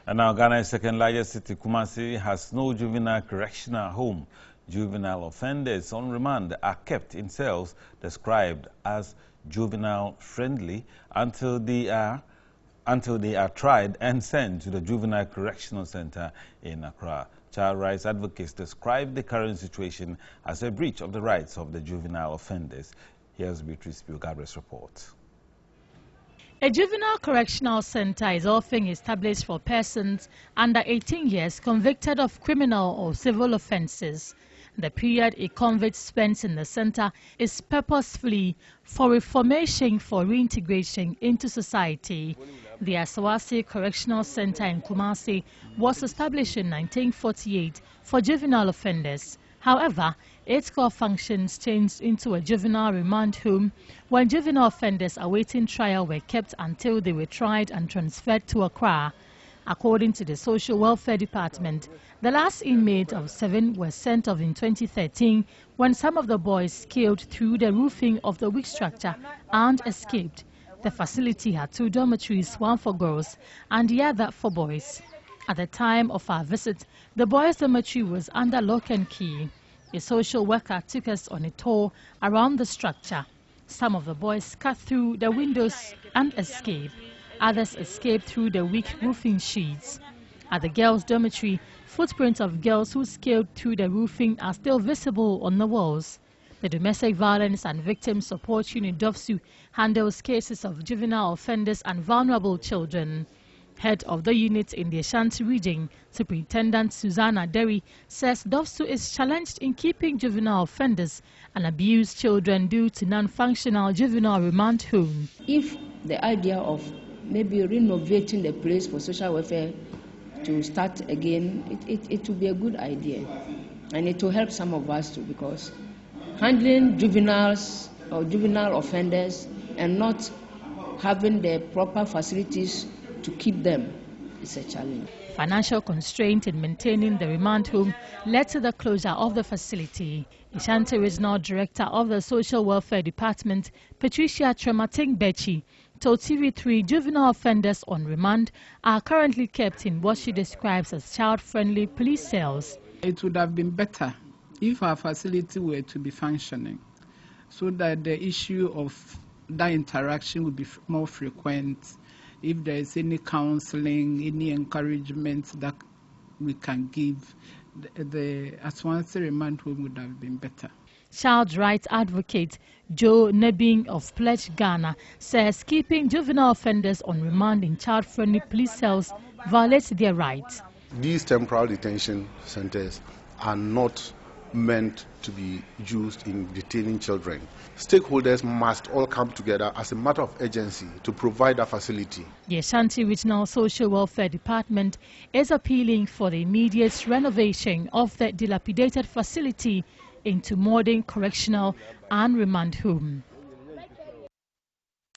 And now Ghana's second largest city, Kumasi, has no juvenile correctional home. Juvenile offenders on remand are kept in cells described as juvenile friendly until they are tried and sent to the Juvenile Correctional Centre in Accra. Child rights advocates describe the current situation as a breach of the rights of the juvenile offenders. Here's Beatrice Biogabre's report. A juvenile correctional centre is often established for persons under 18 years convicted of criminal or civil offences. The period a convict spends in the centre is purposefully for reformation for reintegration into society. The Asawasi Correctional Centre in Kumasi was established in 1948 for juvenile offenders. However, its core functions changed into a juvenile remand home when juvenile offenders awaiting trial were kept until they were tried and transferred to Accra. According to the Social Welfare Department, the last inmate of 7 was sent off in 2013 when some of the boys scaled through the roofing of the weak structure and escaped. The facility had 2 dormitories, one for girls and the other for boys. At the time of our visit, the boys' dormitory was under lock and key. A social worker took us on a tour around the structure. Some of the boys cut through the windows and escaped. Others escaped through the weak roofing sheets. At the girls' dormitory, footprints of girls who scaled through the roofing are still visible on the walls. The Domestic Violence and Victim Support Unit DOVSU handles cases of juvenile offenders and vulnerable children. Head of the unit in the Ashanti region, Superintendent Susanna Derry, says DOVSU is challenged in keeping juvenile offenders and abused children due to non-functional juvenile remand home. If the idea of maybe renovating the place for social welfare to start again, it will be a good idea. And it will help some of us too, because handling juveniles or juvenile offenders and not having the proper facilities to keep them is a challenge. Financial constraint in maintaining the remand home led to the closure of the facility. Ashanti Regional Director of the Social Welfare Department, Patricia Tremating-Bechi, told TV3 juvenile offenders on remand are currently kept in what she describes as child-friendly police cells. It would have been better if our facility were to be functioning, so that the issue of that interaction would be more frequent. If there is any counseling, any encouragement that we can give, the Ashanti remand home would have been better. Child rights advocate Joe Nebing of Pledge Ghana says keeping juvenile offenders on remand in child-friendly police cells violates their rights. These temporary detention centers are not meant to be used in detaining children. Stakeholders must all come together as a matter of urgency to provide a facility. The Ashanti Regional Social Welfare Department is appealing for the immediate renovation of the dilapidated facility into modern correctional and remand home.